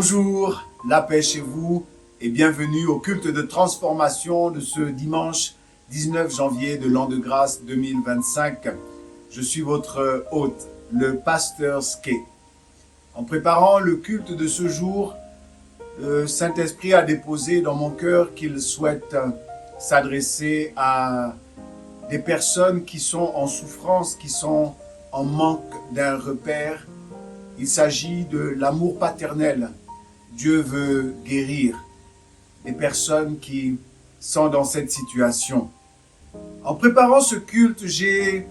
Bonjour, la paix chez vous et bienvenue au culte de transformation de ce dimanche 19 janvier de l'an de grâce 2025. Je suis votre hôte, le pasteur Ske. En préparant le culte de ce jour, le Saint-Esprit a déposé dans mon cœur qu'il souhaite s'adresser à des personnes qui sont en souffrance, qui sont en manque d'un repère. Il s'agit de l'amour paternel. Dieu veut guérir les personnes qui sont dans cette situation. En préparant ce culte, j'ai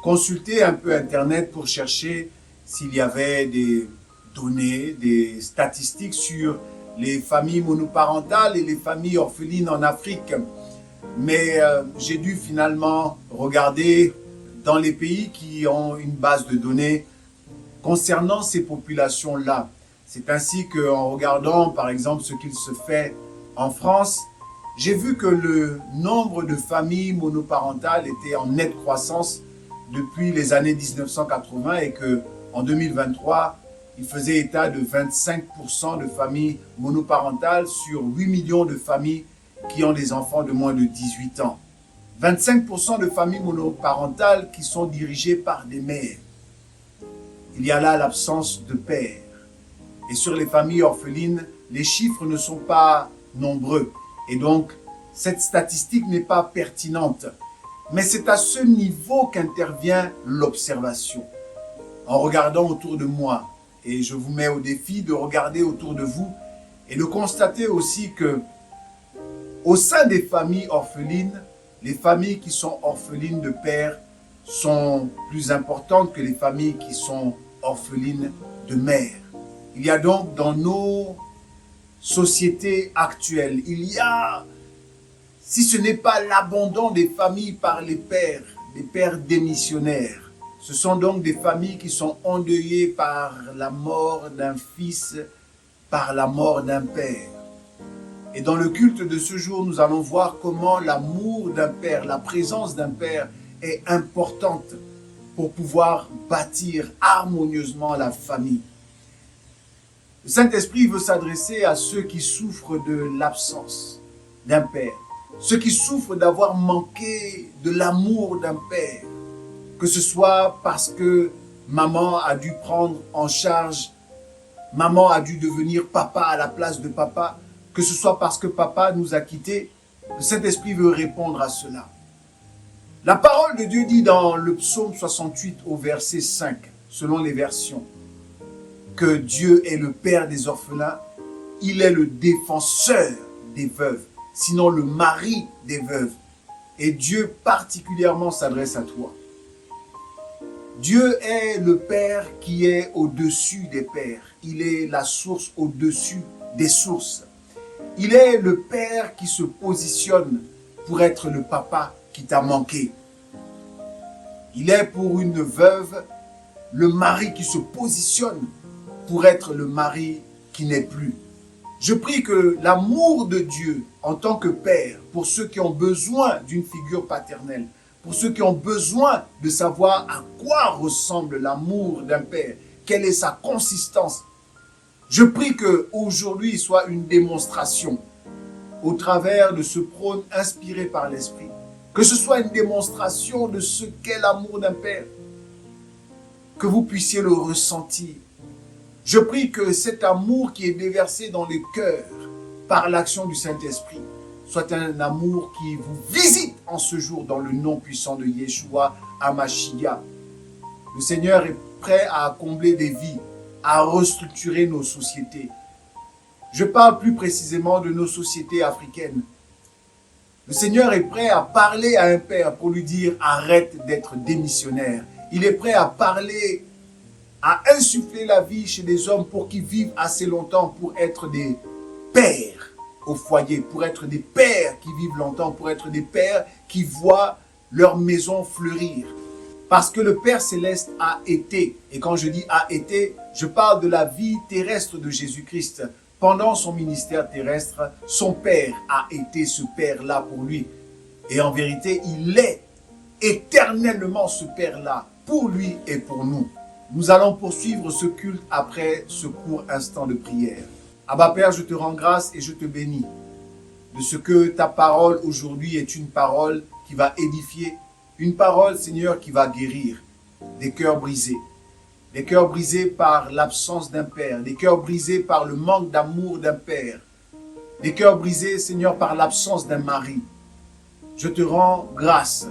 consulté un peu Internet pour chercher s'il y avait des données, des statistiques sur les familles monoparentales et les familles orphelines en Afrique. Mais j'ai dû finalement regarder dans les pays qui ont une base de données concernant ces populations-là. C'est ainsi qu'en regardant par exemple ce qu'il se fait en France, j'ai vu que le nombre de familles monoparentales était en nette croissance depuis les années 1980 et qu'en 2023, il faisait état de 25% de familles monoparentales sur 8 millions de familles qui ont des enfants de moins de 18 ans. 25% de familles monoparentales qui sont dirigées par des mères. Il y a là l'absence de père. Et sur les familles orphelines, les chiffres ne sont pas nombreux. Et donc, cette statistique n'est pas pertinente. Mais c'est à ce niveau qu'intervient l'observation. En regardant autour de moi, et je vous mets au défi de regarder autour de vous, et de constater aussi que, au sein des familles orphelines, les familles qui sont orphelines de père sont plus importantes que les familles qui sont orphelines de mère. Il y a donc dans nos sociétés actuelles, il y a, si ce n'est pas l'abandon des familles par les pères démissionnaires, ce sont donc des familles qui sont endeuillées par la mort d'un fils, par la mort d'un père. Et dans le culte de ce jour, nous allons voir comment l'amour d'un père, la présence d'un père est importante pour pouvoir bâtir harmonieusement la famille. Le Saint-Esprit veut s'adresser à ceux qui souffrent de l'absence d'un père, ceux qui souffrent d'avoir manqué de l'amour d'un père, que ce soit parce que maman a dû prendre en charge, maman a dû devenir papa à la place de papa, que ce soit parce que papa nous a quittés. Le Saint-Esprit veut répondre à cela. La parole de Dieu dit dans le psaume 68 au verset 5, selon les versions, que Dieu est le père des orphelins, il est le défenseur des veuves, sinon le mari des veuves. Et Dieu particulièrement s'adresse à toi. Dieu est le père qui est au-dessus des pères. Il est la source au-dessus des sources. Il est le père qui se positionne pour être le papa qui t'a manqué. Il est pour une veuve le mari qui se positionne pour être le mari qui n'est plus. Je prie que l'amour de Dieu en tant que père, pour ceux qui ont besoin d'une figure paternelle, pour ceux qui ont besoin de savoir à quoi ressemble l'amour d'un père, quelle est sa consistance, je prie qu'aujourd'hui soit une démonstration au travers de ce prône inspiré par l'Esprit. Que ce soit une démonstration de ce qu'est l'amour d'un père. Que vous puissiez le ressentir. Je prie que cet amour qui est déversé dans les cœurs par l'action du Saint-Esprit soit un amour qui vous visite en ce jour dans le nom puissant de Yeshua HaMashiach. Le Seigneur est prêt à combler des vies, à restructurer nos sociétés. Je parle plus précisément de nos sociétés africaines. Le Seigneur est prêt à parler à un père pour lui dire « Arrête d'être démissionnaire ». Il est prêt à parler, à insuffler la vie chez des hommes pour qu'ils vivent assez longtemps pour être des pères au foyer, pour être des pères qui vivent longtemps, pour être des pères qui voient leur maison fleurir. Parce que le Père Céleste a été, et quand je dis a été, je parle de la vie terrestre de Jésus-Christ. Pendant son ministère terrestre, son Père a été ce Père-là pour lui. Et en vérité, il est éternellement ce Père-là, pour lui et pour nous. Nous allons poursuivre ce culte après ce court instant de prière. Abba Père, je te rends grâce et je te bénis de ce que ta parole aujourd'hui est une parole qui va édifier, une parole, Seigneur, qui va guérir des cœurs brisés. Des cœurs brisés par l'absence d'un père, des cœurs brisés par le manque d'amour d'un père, des cœurs brisés, Seigneur, par l'absence d'un mari. Je te rends grâce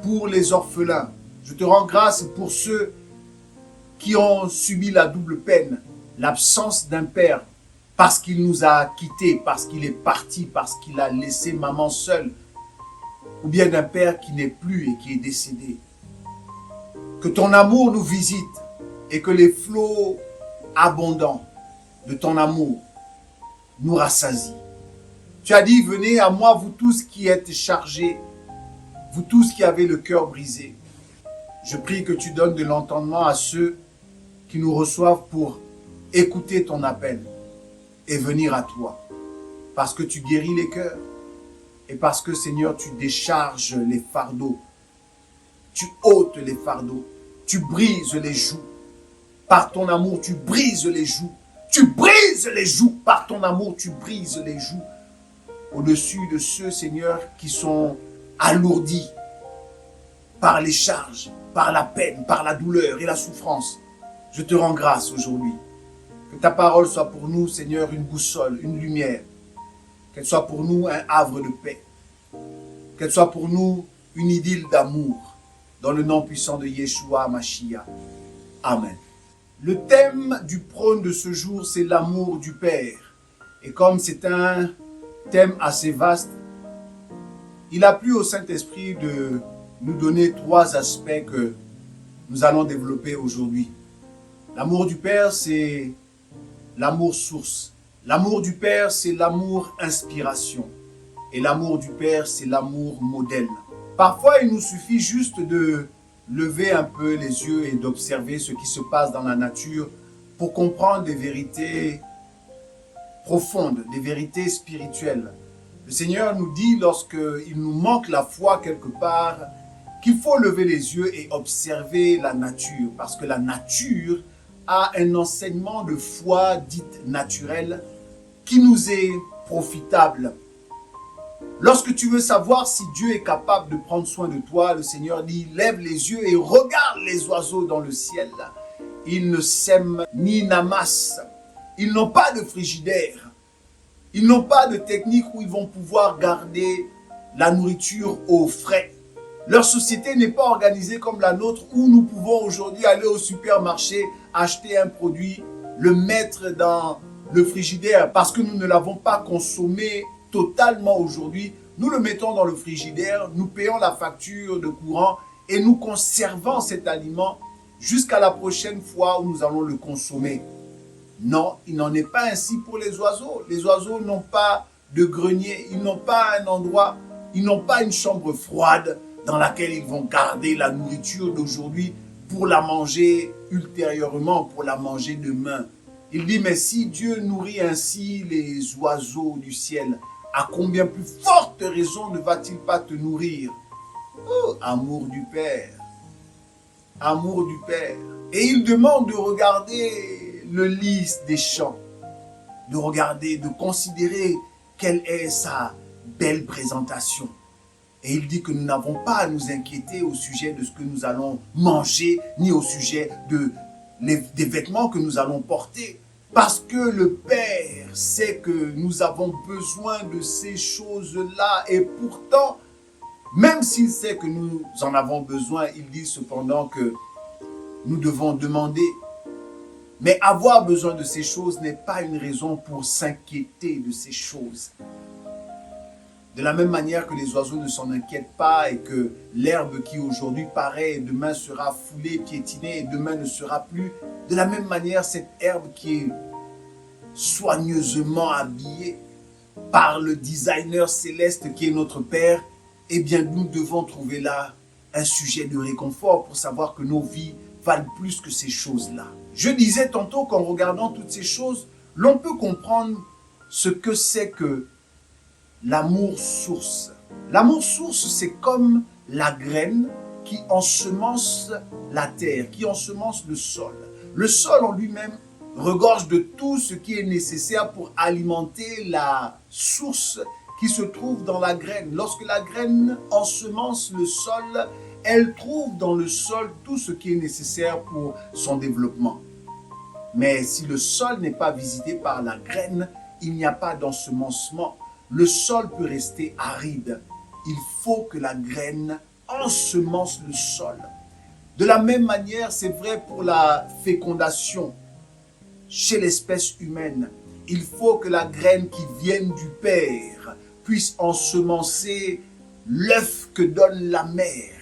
pour les orphelins. Je te rends grâce pour ceux qui ont subi la double peine, l'absence d'un père, parce qu'il nous a quittés, parce qu'il est parti, parce qu'il a laissé maman seule, ou bien d'un père qui n'est plus et qui est décédé. Que ton amour nous visite et que les flots abondants de ton amour nous rassasient. Tu as dit, venez à moi, vous tous qui êtes chargés, vous tous qui avez le cœur brisé. Je prie que tu donnes de l'entendement à ceux qui nous reçoivent pour écouter ton appel et venir à toi. Parce que tu guéris les cœurs et parce que, Seigneur, tu décharges les fardeaux. Tu ôtes les fardeaux. Tu brises les jougs. Par ton amour, tu brises les jougs. Tu brises les jougs. Par ton amour, tu brises les jougs. Au-dessus de ceux, Seigneur, qui sont alourdis par les charges, par la peine, par la douleur et la souffrance. Je te rends grâce aujourd'hui. Que ta parole soit pour nous, Seigneur, une boussole, une lumière. Qu'elle soit pour nous un havre de paix. Qu'elle soit pour nous une idylle d'amour. Dans le nom puissant de Yeshua Mashiach. Amen. Le thème du prône de ce jour, c'est l'amour du Père. Et comme c'est un thème assez vaste, il a plu au Saint-Esprit de nous donner 3 aspects que nous allons développer aujourd'hui. L'amour du Père, c'est l'amour source. L'amour du Père, c'est l'amour inspiration. Et l'amour du Père, c'est l'amour modèle. Parfois, il nous suffit juste de lever un peu les yeux et d'observer ce qui se passe dans la nature pour comprendre des vérités profondes, des vérités spirituelles. Le Seigneur nous dit, lorsqu'il nous manque la foi quelque part, qu'il faut lever les yeux et observer la nature, parce que la nature a un enseignement de foi dite naturelle qui nous est profitable. Lorsque tu veux savoir si Dieu est capable de prendre soin de toi, le Seigneur dit, lève les yeux et regarde les oiseaux dans le ciel. Ils ne sèment ni n'amassent. Ils n'ont pas de frigidaire. Ils n'ont pas de technique où ils vont pouvoir garder la nourriture au frais. Leur société n'est pas organisée comme la nôtre où nous pouvons aujourd'hui aller au supermarché, acheter un produit, le mettre dans le frigidaire parce que nous ne l'avons pas consommé totalement aujourd'hui. Nous le mettons dans le frigidaire, nous payons la facture de courant et nous conservons cet aliment jusqu'à la prochaine fois où nous allons le consommer. Non, il n'en est pas ainsi pour les oiseaux. Les oiseaux n'ont pas de grenier, ils n'ont pas un endroit, ils n'ont pas une chambre froide dans laquelle ils vont garder la nourriture d'aujourd'hui pour la manger ultérieurement, pour la manger demain. Il dit, mais si Dieu nourrit ainsi les oiseaux du ciel, à combien plus forte raison ne va-t-il pas te nourrir? Oh, amour du Père. Amour du Père. Et il demande de regarder le lys des champs, de regarder, de considérer quelle est sa belle présentation. Et il dit que nous n'avons pas à nous inquiéter au sujet de ce que nous allons manger, ni au sujet des vêtements que nous allons porter. Parce que le Père sait que nous avons besoin de ces choses-là. Et pourtant, même s'il sait que nous en avons besoin, il dit cependant que nous devons demander. Mais avoir besoin de ces choses n'est pas une raison pour s'inquiéter de ces choses. De la même manière que les oiseaux ne s'en inquiètent pas et que l'herbe qui aujourd'hui paraît et demain sera foulée, piétinée et demain ne sera plus. De la même manière, cette herbe qui est soigneusement habillée par le designer céleste qui est notre Père, eh bien nous devons trouver là un sujet de réconfort pour savoir que nos vies valent plus que ces choses-là. Je disais tantôt qu'en regardant toutes ces choses, l'on peut comprendre ce que c'est que l'amour source. L'amour source, c'est comme la graine qui ensemence la terre, qui ensemence le sol. Le sol en lui-même regorge de tout ce qui est nécessaire pour alimenter la source qui se trouve dans la graine. Lorsque la graine ensemence le sol, elle trouve dans le sol tout ce qui est nécessaire pour son développement. Mais si le sol n'est pas visité par la graine, il n'y a pas d'ensemencement. Le sol peut rester aride. Il faut que la graine ensemence le sol. De la même manière, c'est vrai pour la fécondation chez l'espèce humaine. Il faut que la graine qui vienne du Père puisse ensemencer l'œuf que donne la mère.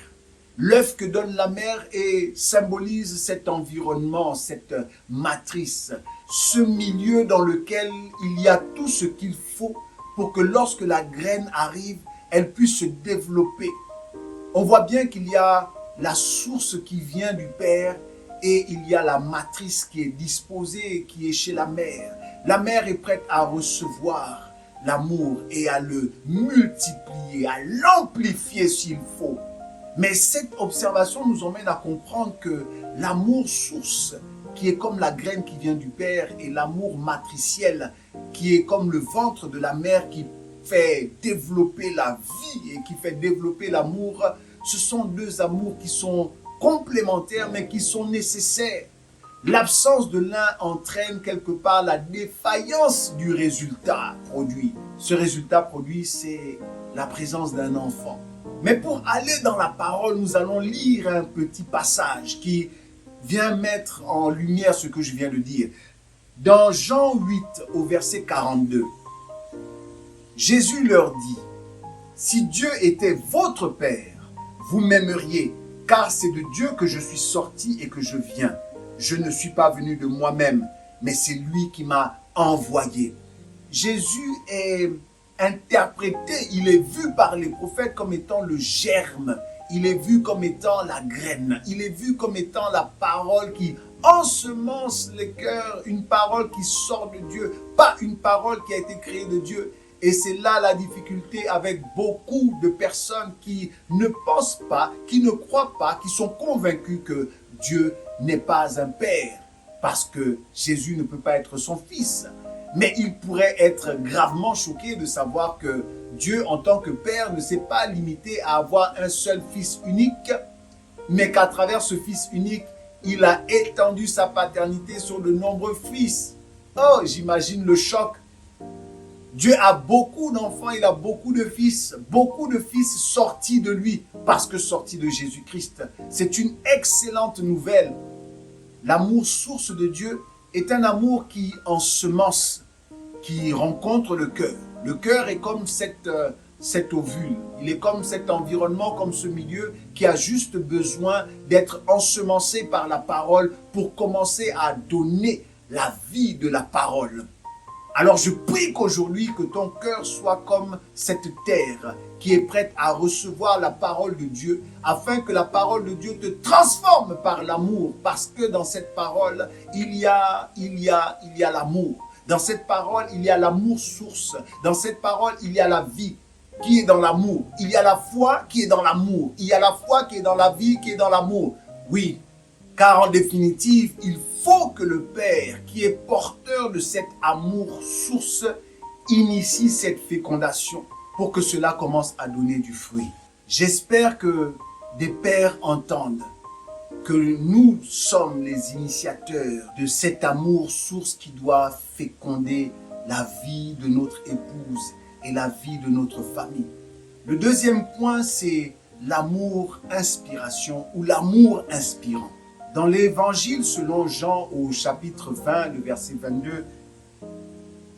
L'œuf que donne la mère et symbolise cet environnement, cette matrice, ce milieu dans lequel il y a tout ce qu'il faut pour que lorsque la graine arrive, elle puisse se développer. On voit bien qu'il y a la source qui vient du Père et il y a la matrice qui est disposée, qui est chez la mère. La mère est prête à recevoir l'amour et à le multiplier, à l'amplifier s'il faut. Mais cette observation nous emmène à comprendre que l'amour source, qui est comme la graine qui vient du Père, et l'amour matriciel, qui est comme le ventre de la mère qui fait développer la vie et qui fait développer l'amour, ce sont deux amours qui sont complémentaires mais qui sont nécessaires. L'absence de l'un entraîne quelque part la défaillance du résultat produit. Ce résultat produit, c'est la présence d'un enfant. Mais pour aller dans la parole, nous allons lire un petit passage qui vient mettre en lumière ce que je viens de dire. Dans Jean 8 au verset 42, Jésus leur dit, « Si Dieu était votre Père, vous m'aimeriez, car c'est de Dieu que je suis sorti et que je viens. Je ne suis pas venu de moi-même, mais c'est lui qui m'a envoyé. » Jésus est interprété, il est vu par les prophètes comme étant le germe, il est vu comme étant la graine, il est vu comme étant la parole qui ensemence les cœurs, une parole qui sort de Dieu, pas une parole qui a été créée de Dieu. Et c'est là la difficulté avec beaucoup de personnes qui ne pensent pas, qui ne croient pas, qui sont convaincus que Dieu n'est pas un père, parce que Jésus ne peut pas être son fils. Mais il pourrait être gravement choqué de savoir que Dieu, en tant que Père, ne s'est pas limité à avoir un seul Fils unique, mais qu'à travers ce Fils unique, il a étendu sa paternité sur de nombreux fils. Oh, j'imagine le choc. Dieu a beaucoup d'enfants, il a beaucoup de fils sortis de lui, parce que sortis de Jésus-Christ. C'est une excellente nouvelle. L'amour source de Dieu est un amour qui ensemence, qui rencontre le cœur. Le cœur est comme cet ovule, il est comme cet environnement, comme ce milieu qui a juste besoin d'être ensemencé par la parole pour commencer à donner la vie de la parole. Alors je prie qu'aujourd'hui que ton cœur soit comme cette terre qui est prête à recevoir la parole de Dieu, afin que la parole de Dieu te transforme par l'amour, parce que dans cette parole, il y a l'amour. Dans cette parole, il y a l'amour source. Dans cette parole, il y a la vie qui est dans l'amour. Il y a la foi qui est dans l'amour. Il y a la foi qui est dans la vie, qui est dans l'amour. Oui, car en définitive, il faut que le Père, qui est porteur de cet amour source, initie cette fécondation pour que cela commence à donner du fruit. J'espère que des pères entendent que nous sommes les initiateurs de cet amour source qui doit féconder la vie de notre épouse et la vie de notre famille. Le deuxième point, c'est l'amour inspiration ou l'amour inspirant. Dans l'évangile selon Jean au chapitre 20, le verset 22,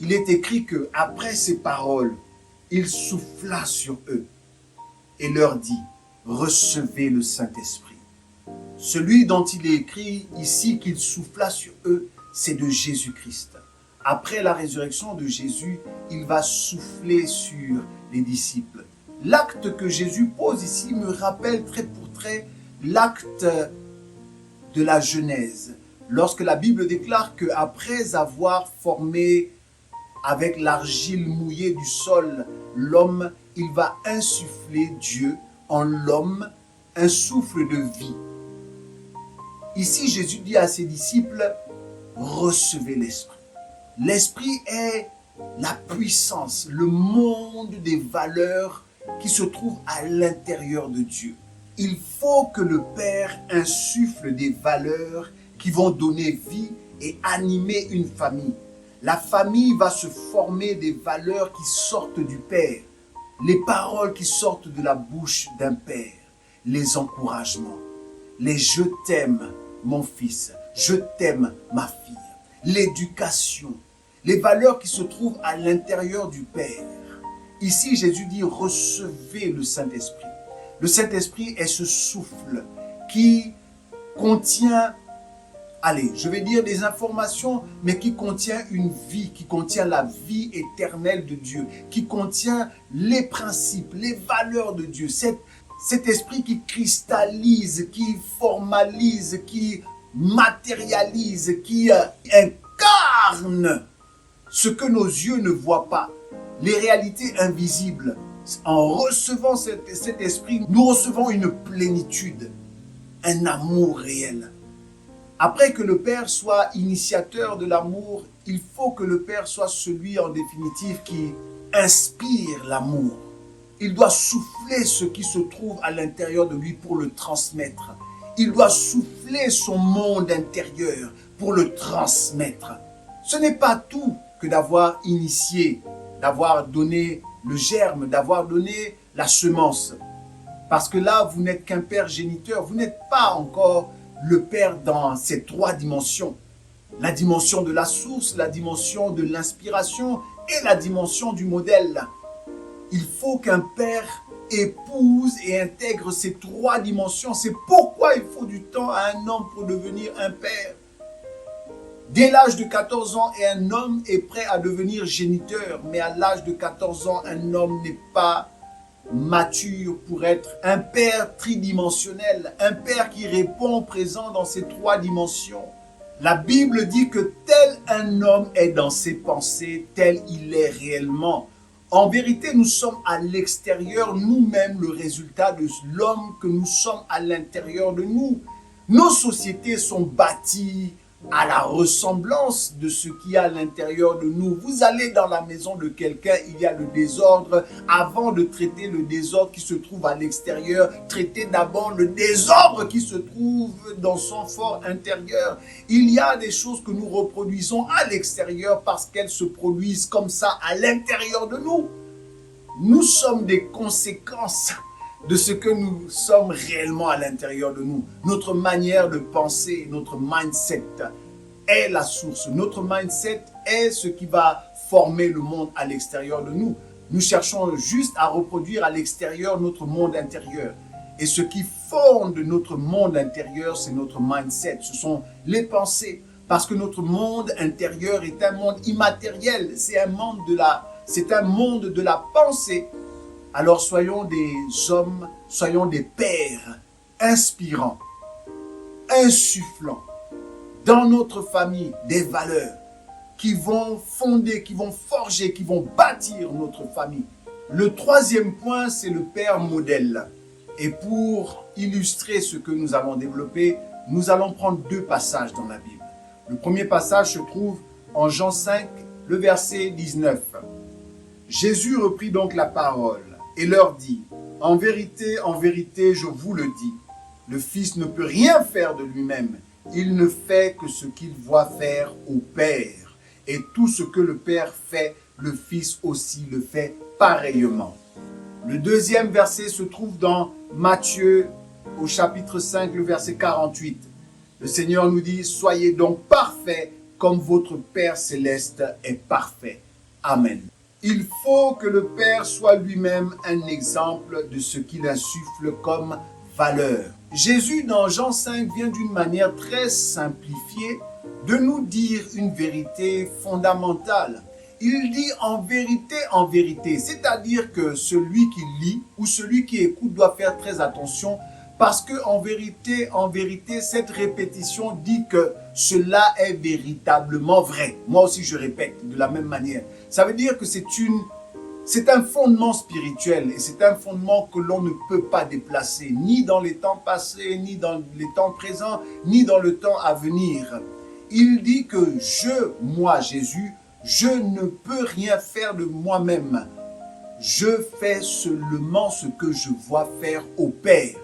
il est écrit que après ces paroles, il souffla sur eux et leur dit, recevez le Saint-Esprit. Celui dont il est écrit ici qu'il souffla sur eux, c'est de Jésus-Christ. Après la résurrection de Jésus, il va souffler sur les disciples. L'acte que Jésus pose ici me rappelle trait pour trait l'acte de la Genèse, lorsque la Bible déclare qu'après avoir formé avec l'argile mouillée du sol l'homme, il va insuffler Dieu en l'homme un souffle de vie. Ici, Jésus dit à ses disciples, recevez l'Esprit. L'Esprit est la puissance, le monde des valeurs qui se trouve à l'intérieur de Dieu. Il faut que le Père insuffle des valeurs qui vont donner vie et animer une famille. La famille va se former des valeurs qui sortent du Père, les paroles qui sortent de la bouche d'un Père, les encouragements, les je t'aime mon fils, je t'aime ma fille, l'éducation, les valeurs qui se trouvent à l'intérieur du Père. Ici, Jésus dit recevez le Saint-Esprit. Le Saint-Esprit est ce souffle qui contient, allez, je vais dire des informations, mais qui contient une vie, qui contient la vie éternelle de Dieu, qui contient les principes, les valeurs de Dieu. Cet esprit qui cristallise, qui formalise, qui matérialise, qui incarne ce que nos yeux ne voient pas, les réalités invisibles. En recevant cet esprit, nous recevons une plénitude, un amour réel. Après que le Père soit initiateur de l'amour, il faut que le Père soit celui en définitive qui inspire l'amour. Il doit souffler ce qui se trouve à l'intérieur de lui pour le transmettre. Il doit souffler son monde intérieur pour le transmettre. Ce n'est pas tout que d'avoir initié, d'avoir donné le germe, d'avoir donné la semence. Parce que là, vous n'êtes qu'un père géniteur, vous n'êtes pas encore le Père dans ces trois dimensions. La dimension de la source, la dimension de l'inspiration et la dimension du modèle. Il faut qu'un père épouse et intègre ces trois dimensions. C'est pourquoi il faut du temps à un homme pour devenir un père. Dès l'âge de 14 ans, un homme est prêt à devenir géniteur. Mais à l'âge de 14 ans, un homme n'est pas mature pour être un père tridimensionnel, un père qui répond présent dans ces trois dimensions. La Bible dit que tel un homme est dans ses pensées, tel il est réellement. En vérité, nous sommes à l'extérieur, nous-mêmes, le résultat de l'homme que nous sommes à l'intérieur de nous. Nos sociétés sont bâties à la ressemblance de ce qu'il y a à l'intérieur de nous. Vous allez dans la maison de quelqu'un, il y a le désordre. Avant de traiter le désordre qui se trouve à l'extérieur, traitez d'abord le désordre qui se trouve dans son fort intérieur. Il y a des choses que nous reproduisons à l'extérieur parce qu'elles se produisent comme ça à l'intérieur de nous. Nous sommes des conséquences de ce que nous sommes réellement à l'intérieur de nous. Notre manière de penser, notre mindset est la source. Notre mindset est ce qui va former le monde à l'extérieur de nous. Nous cherchons juste à reproduire à l'extérieur notre monde intérieur. Et ce qui fonde notre monde intérieur, c'est notre mindset. Ce sont les pensées. Parce que notre monde intérieur est un monde immatériel. C'est un monde de la pensée. Alors soyons des hommes, soyons des pères inspirants, insufflants dans notre famille des valeurs qui vont fonder, qui vont forger, qui vont bâtir notre famille. Le troisième point, c'est le père modèle. Et pour illustrer ce que nous avons développé, nous allons prendre deux passages dans la Bible. Le premier passage se trouve en Jean 5, le verset 19. Jésus reprit donc la parole et leur dit, en vérité, je vous le dis, le Fils ne peut rien faire de lui-même. Il ne fait que ce qu'il voit faire au Père. Et tout ce que le Père fait, le Fils aussi le fait pareillement. Le deuxième verset se trouve dans Matthieu au chapitre 5, le verset 48. Le Seigneur nous dit, soyez donc parfaits comme votre Père céleste est parfait. Amen. Il faut que le Père soit lui-même un exemple de ce qu'il insuffle comme valeur. Jésus, dans Jean 5, vient d'une manière très simplifiée de nous dire une vérité fondamentale. Il dit en vérité, c'est-à-dire que celui qui lit ou celui qui écoute doit faire très attention parce que en vérité, cette répétition dit que cela est véritablement vrai. Moi aussi, je répète de la même manière. Ça veut dire que c'est un fondement spirituel et c'est un fondement que l'on ne peut pas déplacer, ni dans les temps passés, ni dans les temps présents, ni dans le temps à venir. Il dit que moi Jésus, je ne peux rien faire de moi-même. Je fais seulement ce que je vois faire au Père.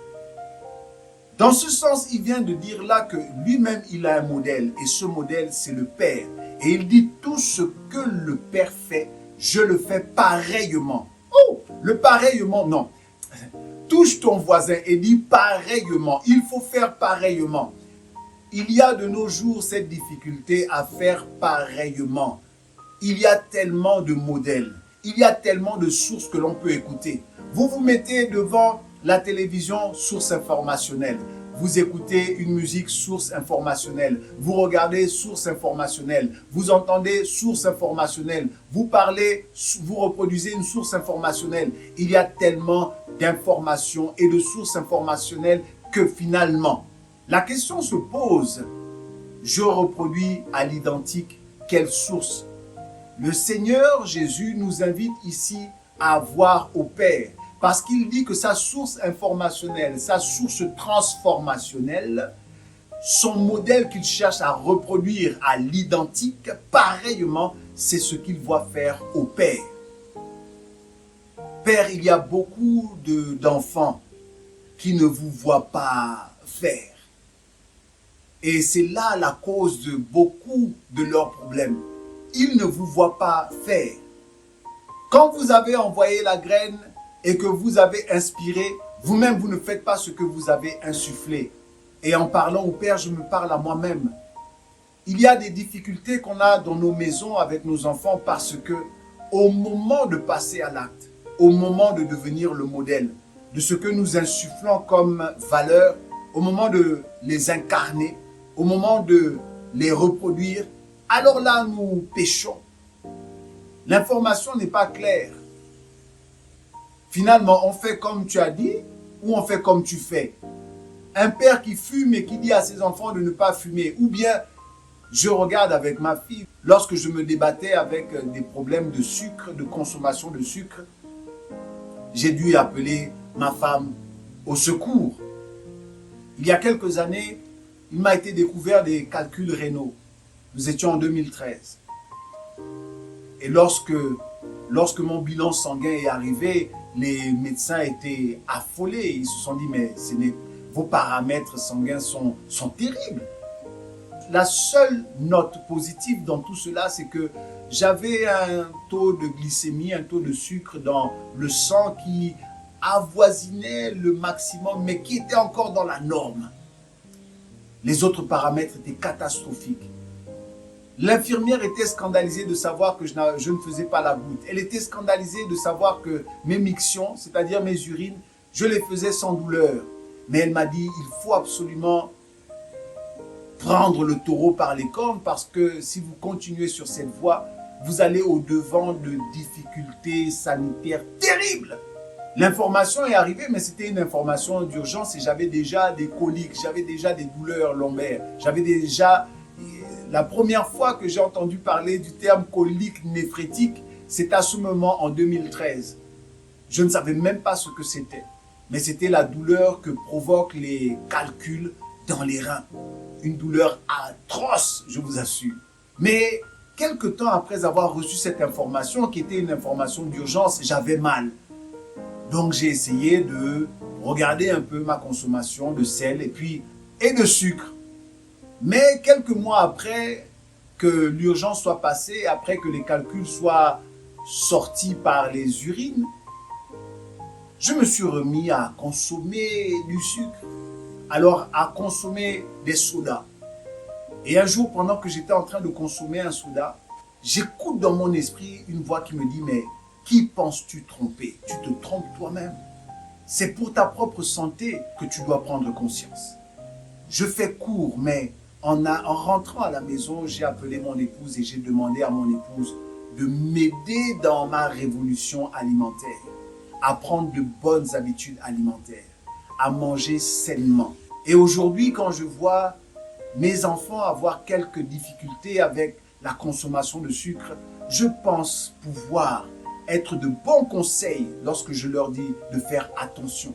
Dans ce sens, il vient de dire là que lui-même, il a un modèle. Et ce modèle, c'est le Père. Et il dit, tout ce que le Père fait, je le fais pareillement. Oh, le pareillement, non. Touche ton voisin et dis pareillement. Il faut faire pareillement. Il y a de nos jours cette difficulté à faire pareillement. Il y a tellement de modèles. Il y a tellement de sources que l'on peut écouter. Vous vous mettez devant la télévision, source informationnelle. Vous écoutez une musique, source informationnelle. Vous regardez, source informationnelle. Vous entendez, source informationnelle. Vous parlez, vous reproduisez une source informationnelle. Il y a tellement d'informations et de sources informationnelles que finalement, la question se pose. Je reproduis à l'identique quelle source? Le Seigneur Jésus nous invite ici à voir au Père. Parce qu'il dit que sa source informationnelle, sa source transformationnelle, son modèle qu'il cherche à reproduire à l'identique, pareillement, c'est ce qu'il voit faire au Père. Père, il y a beaucoup d'enfants qui ne vous voient pas faire. Et c'est là la cause de beaucoup de leurs problèmes. Ils ne vous voient pas faire. Quand vous avez envoyé la graine, et que vous avez inspiré, vous-même, vous ne faites pas ce que vous avez insufflé. Et en parlant au Père, je me parle à moi-même. Il y a des difficultés qu'on a dans nos maisons avec nos enfants parce que au moment de passer à l'acte, au moment de devenir le modèle, de ce que nous insufflons comme valeur, au moment de les incarner, au moment de les reproduire, alors là, nous péchons. L'information n'est pas claire. Finalement, on fait comme tu as dit ou on fait comme tu fais. Un père qui fume et qui dit à ses enfants de ne pas fumer. Ou bien, je regarde avec ma fille, lorsque je me débattais avec des problèmes de sucre, de consommation de sucre, j'ai dû appeler ma femme au secours. Il y a quelques années, il m'a été découvert des calculs rénaux. Nous étions en 2013. Et lorsque mon bilan sanguin est arrivé, les médecins étaient affolés. Ils se sont dit, mais vos paramètres sanguins sont terribles. La seule note positive dans tout cela, c'est que j'avais un taux de glycémie, un taux de sucre dans le sang qui avoisinait le maximum, mais qui était encore dans la norme. Les autres paramètres étaient catastrophiques. L'infirmière était scandalisée de savoir que je ne faisais pas la goutte. Elle était scandalisée de savoir que mes mictions, c'est-à-dire mes urines, je les faisais sans douleur. Mais elle m'a dit, il faut absolument prendre le taureau par les cornes parce que si vous continuez sur cette voie, vous allez au-devant de difficultés sanitaires terribles. L'information est arrivée, mais c'était une information d'urgence et j'avais déjà des coliques, j'avais déjà des douleurs lombaires, j'avais déjà... La première fois que j'ai entendu parler du terme colique néphrétique, c'est à ce moment en 2013. Je ne savais même pas ce que c'était, mais c'était la douleur que provoquent les calculs dans les reins. Une douleur atroce, je vous assure. Mais quelque temps après avoir reçu cette information, qui était une information d'urgence, j'avais mal. Donc j'ai essayé de regarder un peu ma consommation de sel et de sucre. Mais quelques mois après que l'urgence soit passée, après que les calculs soient sortis par les urines, je me suis remis à consommer du sucre, alors à consommer des sodas. Et un jour, pendant que j'étais en train de consommer un soda, j'écoute dans mon esprit une voix qui me dit « Mais qui penses-tu tromper? Tu te trompes toi-même. C'est pour ta propre santé que tu dois prendre conscience. » Je fais court, mais en rentrant à la maison, j'ai appelé mon épouse et j'ai demandé à mon épouse de m'aider dans ma révolution alimentaire, à prendre de bonnes habitudes alimentaires, à manger sainement. Et aujourd'hui, quand je vois mes enfants avoir quelques difficultés avec la consommation de sucre, je pense pouvoir être de bons conseils lorsque je leur dis de faire attention.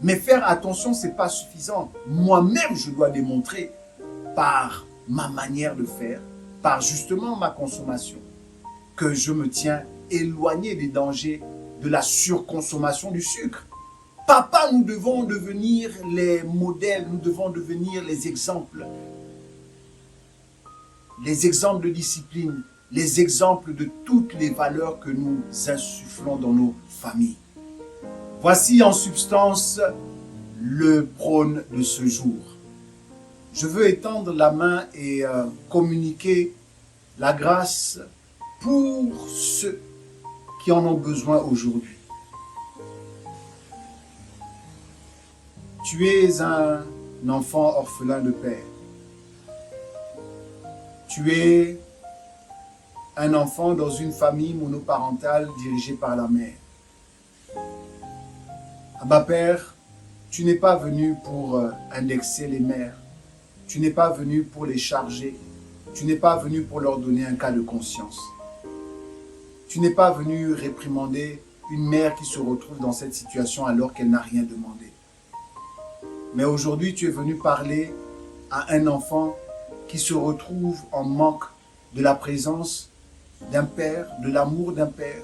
Mais faire attention, ce n'est pas suffisant. Moi-même, je dois démontrer par ma manière de faire, par justement ma consommation, que je me tiens éloigné des dangers de la surconsommation du sucre. Papa, nous devons devenir les modèles, nous devons devenir les exemples de discipline, les exemples de toutes les valeurs que nous insufflons dans nos familles. Voici en substance le prône de ce jour. Je veux étendre la main et communiquer la grâce pour ceux qui en ont besoin aujourd'hui. Tu es un enfant orphelin de père. Tu es un enfant dans une famille monoparentale dirigée par la mère. Abba Père, tu n'es pas venu pour indexer les mères. Tu n'es pas venu pour les charger. Tu n'es pas venu pour leur donner un cas de conscience. Tu n'es pas venu réprimander une mère qui se retrouve dans cette situation alors qu'elle n'a rien demandé. Mais aujourd'hui, tu es venu parler à un enfant qui se retrouve en manque de la présence d'un père, de l'amour d'un père.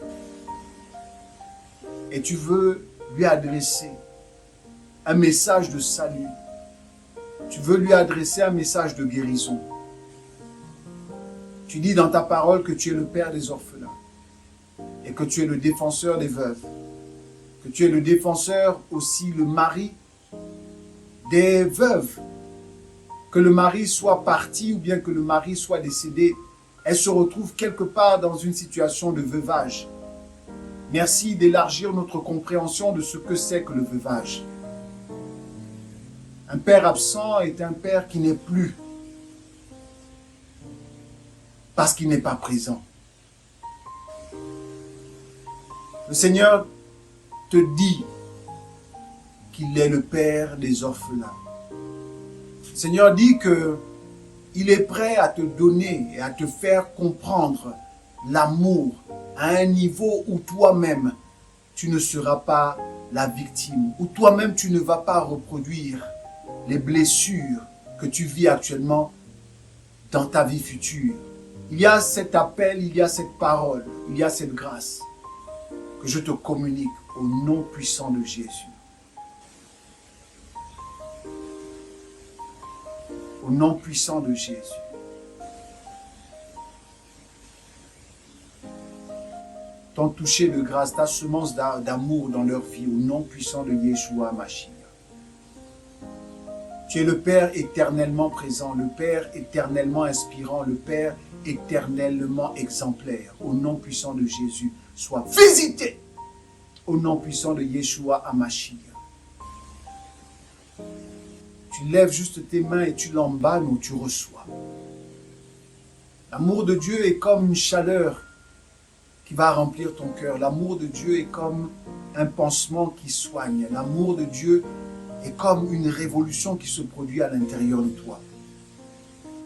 Et tu veux lui adresser un message de salut. Tu veux lui adresser un message de guérison. Tu dis dans ta parole que tu es le père des orphelins et que tu es le défenseur des veuves, que tu es le défenseur aussi, le mari des veuves. Que le mari soit parti ou bien que le mari soit décédé, elle se retrouve quelque part dans une situation de veuvage. Merci d'élargir notre compréhension de ce que c'est que le veuvage. Un père absent est un père qui n'est plus parce qu'il n'est pas présent. Le Seigneur te dit qu'il est le père des orphelins. Le Seigneur dit qu'il est prêt à te donner et à te faire comprendre l'amour à un niveau où toi-même, tu ne seras pas la victime, où toi-même, tu ne vas pas reproduire les blessures que tu vis actuellement dans ta vie future. Il y a cet appel, il y a cette parole, il y a cette grâce que je te communique au nom puissant de Jésus. Au nom puissant de Jésus. Ton toucher de grâce, ta semence d'amour dans leur vie, au nom puissant de Yeshua Mashiach. Tu es le Père éternellement présent, le Père éternellement inspirant, le Père éternellement exemplaire. Au nom puissant de Jésus, sois visité. Au nom puissant de Yeshua Mashiach. Tu lèves juste tes mains et tu l'emballes ou tu reçois. L'amour de Dieu est comme une chaleur qui va remplir ton cœur. L'amour de Dieu est comme un pansement qui soigne. L'amour de Dieu est comme une révolution qui se produit à l'intérieur de toi.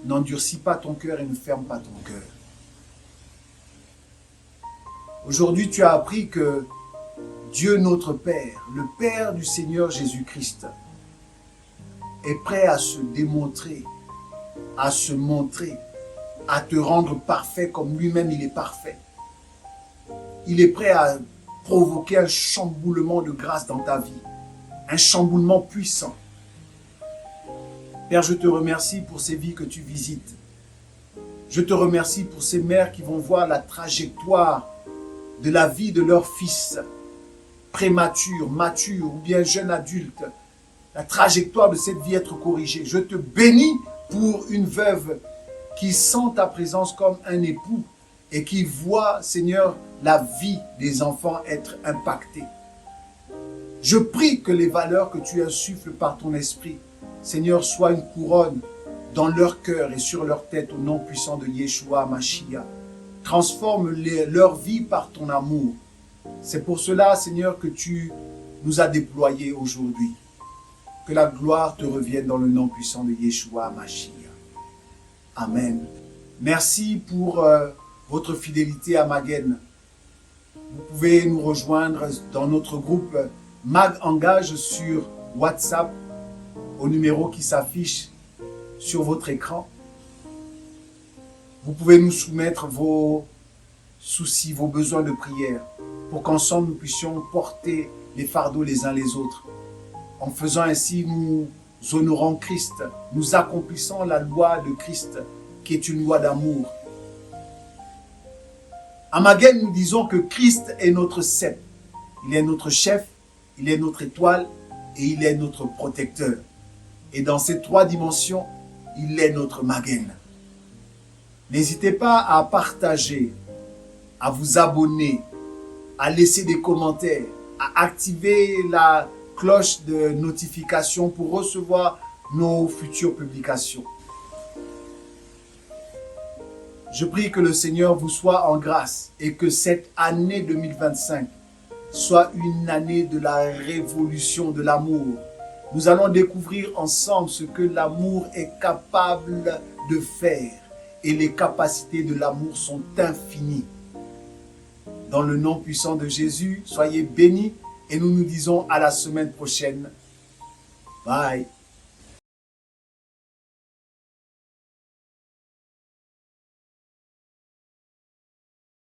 N'endurcis pas ton cœur et ne ferme pas ton cœur. Aujourd'hui, tu as appris que Dieu notre Père, le Père du Seigneur Jésus-Christ, est prêt à se démontrer, à se montrer, à te rendre parfait comme lui-même il est parfait. Il est prêt à provoquer un chamboulement de grâce dans ta vie, un chamboulement puissant. Père, je te remercie pour ces vies que tu visites. Je te remercie pour ces mères qui vont voir la trajectoire de la vie de leur fils, prémature, mature ou bien jeune adulte, la trajectoire de cette vie être corrigée. Je te bénis pour une veuve qui sent ta présence comme un époux et qui voit, Seigneur, la vie des enfants être impactée. Je prie que les valeurs que tu insuffles par ton esprit, Seigneur, soient une couronne dans leur cœur et sur leur tête au nom puissant de Yeshua Mashiach. Transforme leur vie par ton amour. C'est pour cela, Seigneur, que tu nous as déployés aujourd'hui. Que la gloire te revienne dans le nom puissant de Yeshua Mashiach. Amen. Merci pour votre fidélité à Maguen. Vous pouvez nous rejoindre dans notre groupe Mag Engage sur WhatsApp au numéro qui s'affiche sur votre écran. Vous pouvez nous soumettre vos soucis, vos besoins de prière, pour qu'ensemble nous puissions porter les fardeaux les uns les autres. En faisant ainsi, nous honorons Christ, nous accomplissons la loi de Christ, qui est une loi d'amour. À Maguen, nous disons que Christ est notre cep. Il est notre chef, il est notre étoile et il est notre protecteur. Et dans ces trois dimensions, il est notre Maguen. N'hésitez pas à partager, à vous abonner, à laisser des commentaires, à activer la cloche de notification pour recevoir nos futures publications. Je prie que le Seigneur vous soit en grâce et que cette année 2025 soit une année de la révolution de l'amour. Nous allons découvrir ensemble ce que l'amour est capable de faire et les capacités de l'amour sont infinies. Dans le nom puissant de Jésus, soyez bénis et nous nous disons à la semaine prochaine. Bye.